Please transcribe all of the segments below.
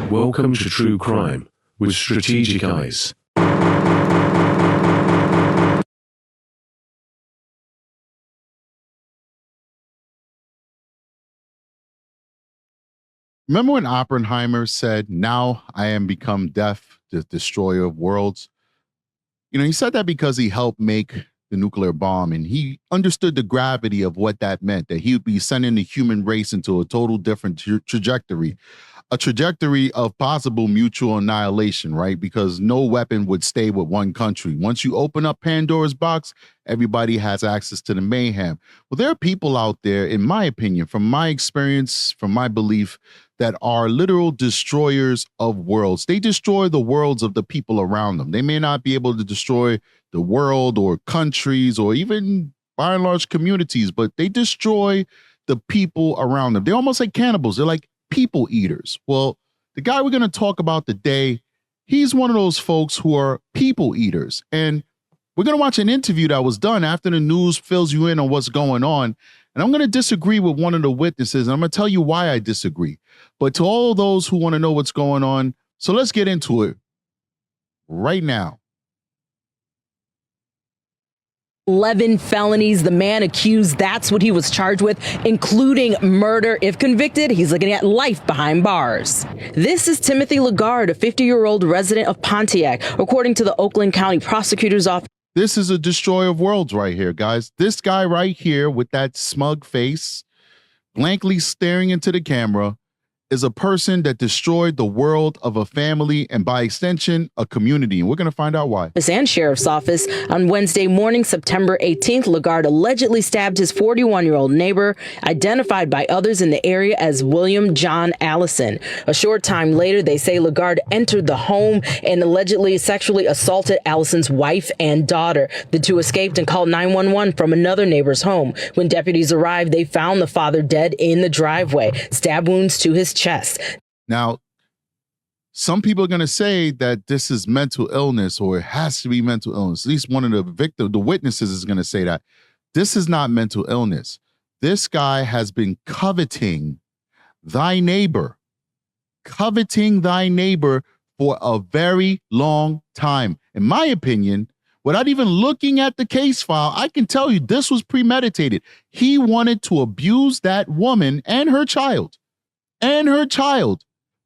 Welcome to True Crime with Strategic Eyes. Remember when Oppenheimer said, "Now I am become death, the destroyer of worlds"? You know, he said that because he helped make the nuclear bomb, and he understood the gravity of what that meant, that he would be sending the human race into a total different trajectory, a trajectory of possible mutual annihilation, right? Because no weapon would stay with one country. Once you open up Pandora's box, everybody has access to the mayhem. Well, there are people out there, in my opinion, from my experience, from my belief, that are literal destroyers of worlds. They destroy the worlds of the people around them. They may not be able to destroy the world or countries or even by and large communities, but they destroy the people around them. They're almost like cannibals. They're like people eaters. Well, the guy we're going to talk about today, he's one of those folks who are people eaters. And we're going to watch an interview that was done after the news fills you in on what's going on. And I'm going to disagree with one of the witnesses, and I'm going to tell you why I disagree. But to all those who want to know what's going on, so let's get into it right now. 11 felonies. The man accused, that's what he was charged with, including murder. If convicted, he's looking at life behind bars. This is Timothy Legard, a 50-year-old resident of Pontiac, according to the Oakland County Prosecutor's Office. This is a destroyer of worlds right here, guys. This guy right here with that smug face, blankly staring into the camera, is a person that destroyed the world of a family and by extension, a community. And we're going to find out why. And Sheriff's Office on Wednesday morning, September 18th, Legard allegedly stabbed his 41-year-old neighbor, identified by others in the area as William John Allison. A short time later, they say Legard entered the home and allegedly sexually assaulted Allison's wife and daughter. The two escaped and called 911 from another neighbor's home. When deputies arrived, they found the father dead in the driveway, stab wounds to his chest. Now, some people are going to say that this is mental illness or it has to be mental illness. At least one of the witnesses is going to say that. This is not mental illness. This guy has been coveting thy neighbor for a very long time. In my opinion, without even looking at the case file, I can tell you this was premeditated. He wanted to abuse that woman and her child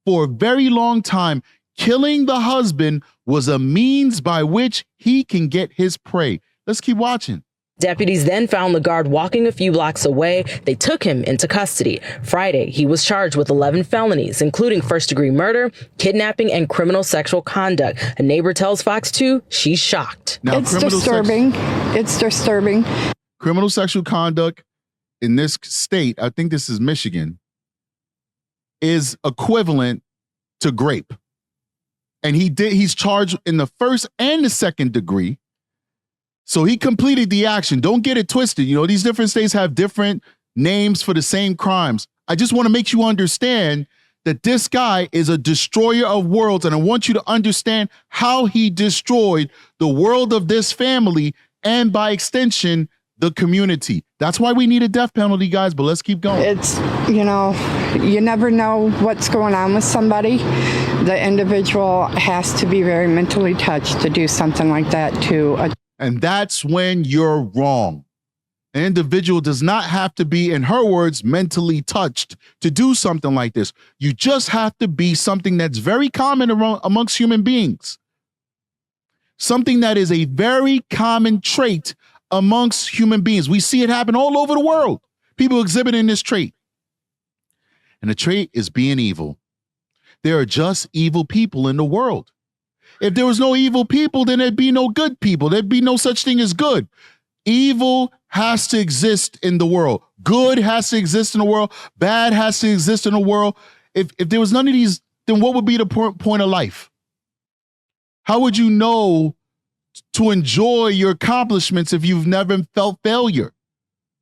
for a very long time. Killing the husband was a means by which he can get his prey. Let's keep watching. Deputies then found Legard walking a few blocks away. They took him into custody. Friday, he was charged with 11 felonies, including first-degree murder, kidnapping, and criminal sexual conduct. A neighbor tells Fox 2 she's shocked. Now, it's disturbing. It's disturbing. Criminal sexual conduct in this state, I think this is Michigan, is equivalent to grape. And he's charged in the first and the second degree. So he completed the action. Don't get it twisted. You know, these different states have different names for the same crimes. I just want to make you understand that this guy is a destroyer of worlds. And I want you to understand how he destroyed the world of this family and by extension, the community. That's why we need a death penalty, guys, but let's keep going. It's, you know, you never know what's going on with somebody. The individual has to be very mentally touched to do something like that And that's when you're wrong. An individual does not have to be, in her words, mentally touched to do something like this. You just have to be something that's very common amongst human beings. Something that is a very common trait amongst human beings. We see it happen all over the world. People exhibiting this trait. And the trait is being evil. There are just evil people in the world. If there was no evil people, then there'd be no good people. There'd be no such thing as good. Evil has to exist in the world. Good has to exist in the world. Bad has to exist in the world. If there was none of these, then what would be the point of life? How would you know to enjoy your accomplishments if you've never felt failure?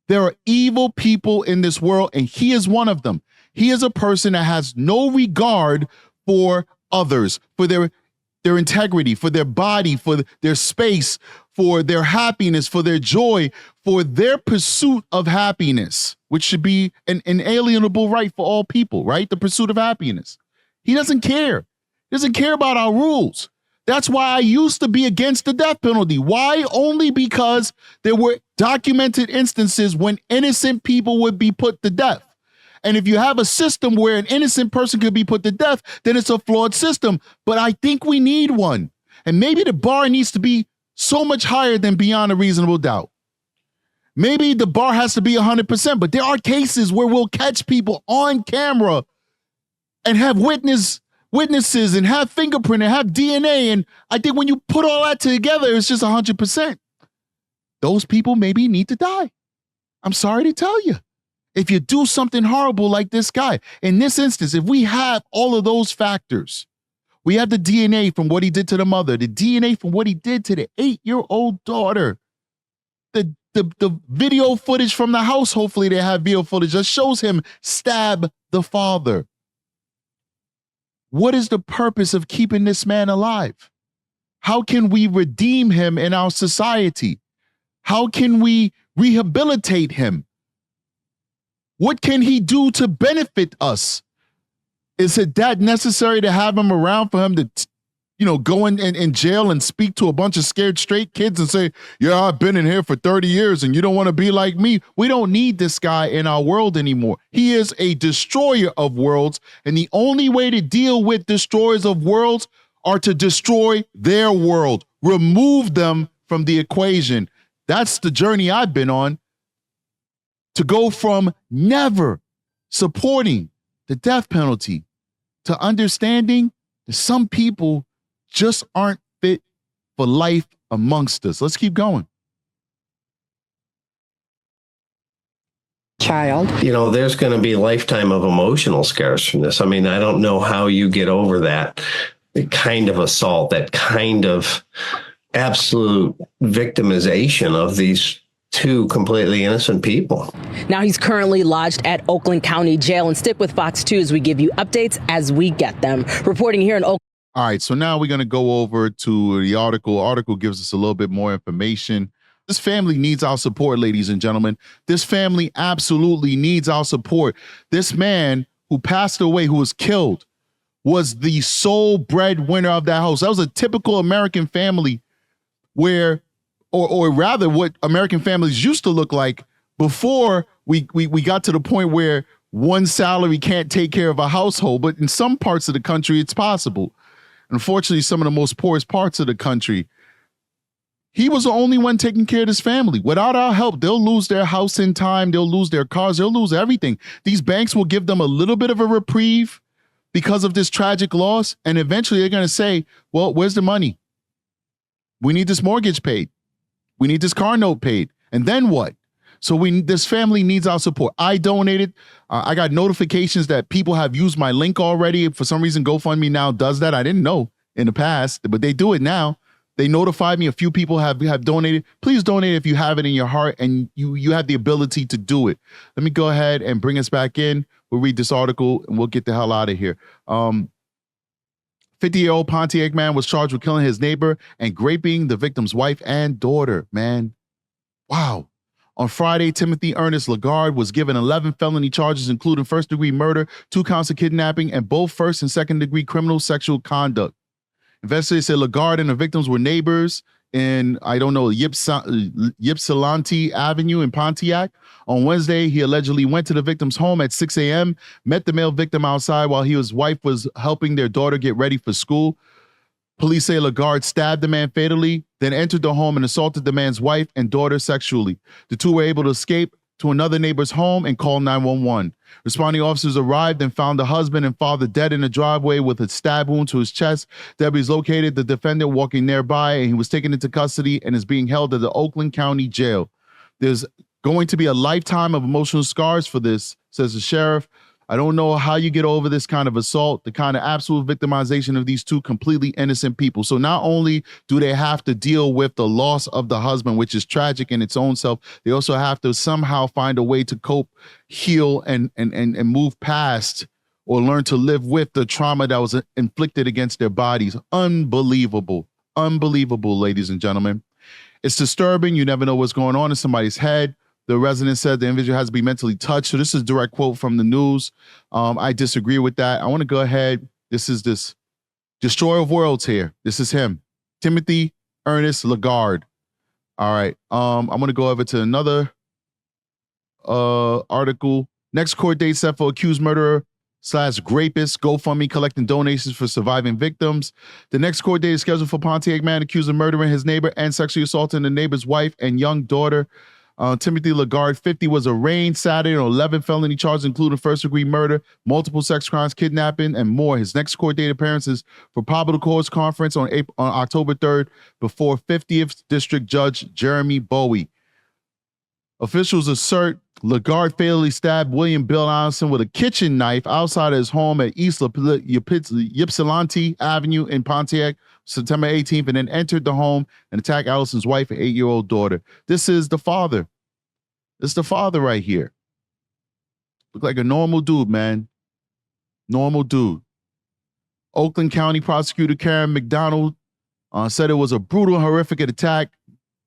There are evil people in this world, and he is one of them. He is a person that has no regard for others, for their integrity, for their body, for their space, for their happiness, for their joy, for their pursuit of happiness, which should be an inalienable right for all people, right? The pursuit of happiness. He doesn't care. He doesn't care about our rules. That's why I used to be against the death penalty. Why? Only because there were documented instances when innocent people would be put to death. And if you have a system where an innocent person could be put to death, then it's a flawed system. But I think we need one. And maybe the bar needs to be so much higher than beyond a reasonable doubt. Maybe the bar has to be 100%, but there are cases where we'll catch people on camera and have witnesses and have fingerprint and have DNA. And I think when you put all that together, it's just 100%. Those people maybe need to die. I'm sorry to tell you. If you do something horrible like this guy, in this instance, if we have all of those factors, we have the DNA from what he did to the mother, the DNA from what he did to the 8-year-old daughter, the video footage from the house, hopefully they have video footage that shows him stab the father. What is the purpose of keeping this man alive? How can we redeem him in our society? How can we rehabilitate him? What can he do to benefit us? Is it that necessary to have him around for him to, go in jail and speak to a bunch of scared straight kids and say, yeah, I've been in here for 30 years and you don't want to be like me? We don't need this guy in our world anymore. He is a destroyer of worlds. And the only way to deal with destroyers of worlds are to destroy their world, remove them from the equation. That's the journey I've been on. To go from never supporting the death penalty to understanding that some people just aren't fit for life amongst us. Let's keep going. Child. There's going to be a lifetime of emotional scars from this. I mean, I don't know how you get over that kind of assault, that kind of absolute victimization of these two completely innocent people. Now he's currently lodged at Oakland County Jail. And stick with Fox 2 as we give you updates as we get them. Reporting here in Oakland. All right, so now we're going to go over to the article. Article gives us a little bit more information. This family needs our support, ladies and gentlemen. This family absolutely needs our support. This man who passed away, who was killed, was the sole breadwinner of that house. That was a typical American family where, or rather what American families used to look like before we got to the point where one salary can't take care of a household. But in some parts of the country, it's possible. Unfortunately, some of the most poorest parts of the country, he was the only one taking care of his family. Without our help, they'll lose their house in time. They'll lose their cars. They'll lose everything. These banks will give them a little bit of a reprieve because of this tragic loss. And eventually they're going to say, well, where's the money? We need this mortgage paid. We need this car note paid. And then what? So this family needs our support. I donated. I got notifications that people have used my link already. For some reason, GoFundMe now does that. I didn't know in the past, but they do it now. They notified me. A few people have donated. Please donate if you have it in your heart and you have the ability to do it. Let me go ahead and bring us back in. We'll read this article and we'll get the hell out of here. 50-year-old Pontiac man was charged with killing his neighbor and raping the victim's wife and daughter. Man, wow. On Friday, Timothy Ernest Legard was given 11 felony charges, including first-degree murder, 2 counts of kidnapping, and both first- and second-degree criminal sexual conduct. Investigators said Legard and the victims were neighbors in, Ypsilanti Avenue in Pontiac. On Wednesday, he allegedly went to the victim's home at 6 a.m., met the male victim outside while his wife was helping their daughter get ready for school. Police say Legard stabbed the man fatally, then entered the home and assaulted the man's wife and daughter sexually. The two were able to escape to another neighbor's home and call 911. Responding officers arrived and found the husband and father dead in the driveway with a stab wound to his chest. Deputies located the defendant walking nearby, and he was taken into custody and is being held at the Oakland County Jail. There's going to be a lifetime of emotional scars for this, says the sheriff. I don't know how you get over this kind of assault, the kind of absolute victimization of these two completely innocent people. So not only do they have to deal with the loss of the husband, which is tragic in its own self, they also have to somehow find a way to cope, heal, and move past or learn to live with the trauma that was inflicted against their bodies. Unbelievable, unbelievable, ladies and gentlemen. It's disturbing. You never know what's going on in somebody's head. The resident said the individual has to be mentally touched. So this is a direct quote from the news. I disagree with that. I want to go ahead. This is this destroyer of worlds here. This is him, Timothy Ernest Legard. All right. I'm going to go over to another article. Next court date set for accused murderer / rapist, GoFundMe collecting donations for surviving victims. The next court date is scheduled for Pontiac man accused of murdering his neighbor and sexually assaulting the neighbor's wife and young daughter. Timothy Legard, 50, was arraigned Saturday on 11 felony charges, including first-degree murder, multiple sex crimes, kidnapping, and more. His next court date appearance is for probable cause conference on October 3rd before 50th District Judge Jeremy Bowie. Officials assert Legard fatally stabbed William Bill Allison with a kitchen knife outside of his home at East Ypsilanti Avenue in Pontiac, September 18th, and then entered the home and attacked Allison's wife and 8-year-old daughter. This is the father. This is the father right here. Look like a normal dude, man. Normal dude. Oakland County Prosecutor Karen McDonald said it was a brutal and horrific attack.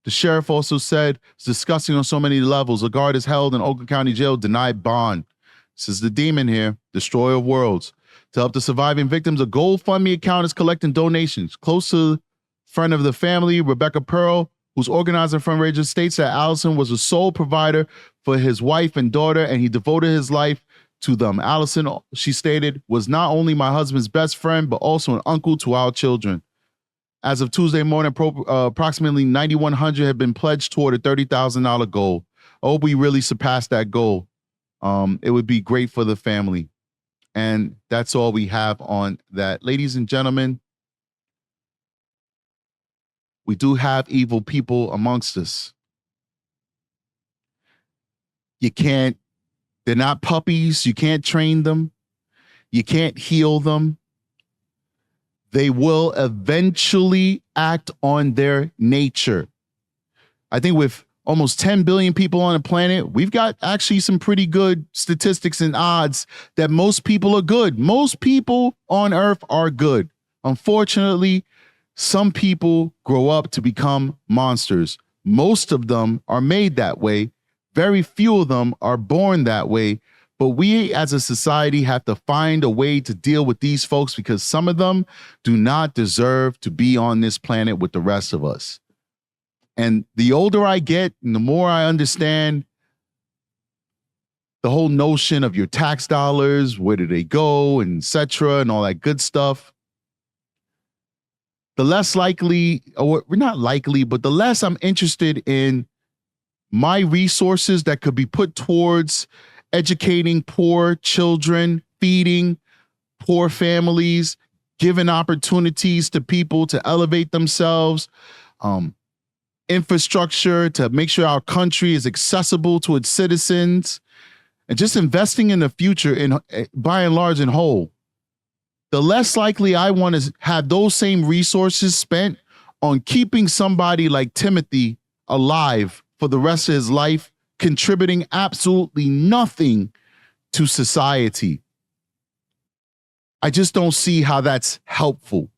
The sheriff also said it's disgusting on so many levels. Legard is held in Oakland County Jail, denied bond. This is the demon here, destroyer of worlds. To help the surviving victims, a GoFundMe account is collecting donations. Close to friend of the family, Rebecca Pearl, who's organizing fundraiser, states that Allison was a sole provider for his wife and daughter, and he devoted his life to them. Allison, she stated, was not only my husband's best friend, but also an uncle to our children. As of Tuesday morning, approximately $9,100 had been pledged toward a $30,000 goal. I hope we really surpass that goal. It would be great for the family. And that's all we have on that. Ladies and gentlemen, we do have evil people amongst us. They're not puppies. You can't train them. You can't heal them. They will eventually act on their nature. I think with almost 10 billion people on the planet, we've got actually some pretty good statistics and odds that most people are good. Most people on Earth are good. Unfortunately, some people grow up to become monsters. Most of them are made that way. Very few of them are born that way. But we as a society have to find a way to deal with these folks because some of them do not deserve to be on this planet with the rest of us. And the older I get, and the more I understand the whole notion of your tax dollars, where do they go, and et cetera, and all that good stuff, the less likely, or not likely, but the less I'm interested in my resources that could be put towards educating poor children, feeding poor families, giving opportunities to people to elevate themselves, infrastructure to make sure our country is accessible to its citizens, and just investing in the future in by and large and whole. The less likely I want to have those same resources spent on keeping somebody like Timothy alive for the rest of his life, contributing absolutely nothing to society. I just don't see how that's helpful.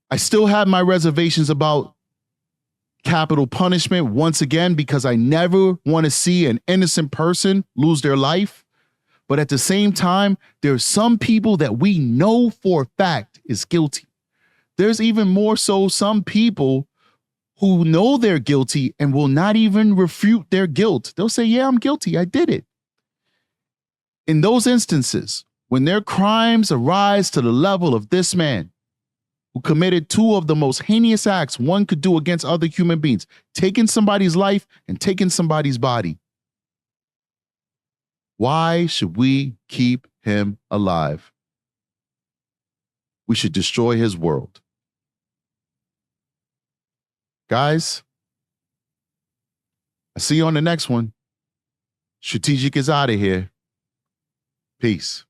I still have my reservations about capital punishment once again, because I never want to see an innocent person lose their life. But at the same time, there's some people that we know for a fact is guilty. There's even more so some people who know they're guilty and will not even refute their guilt. They'll say, yeah, I'm guilty. I did it. In those instances, when their crimes arise to the level of this man who committed two of the most heinous acts one could do against other human beings, taking somebody's life and taking somebody's body, why should we keep him alive? We should destroy his world. Guys, I see you on the next one. Strategic is out of here. Peace.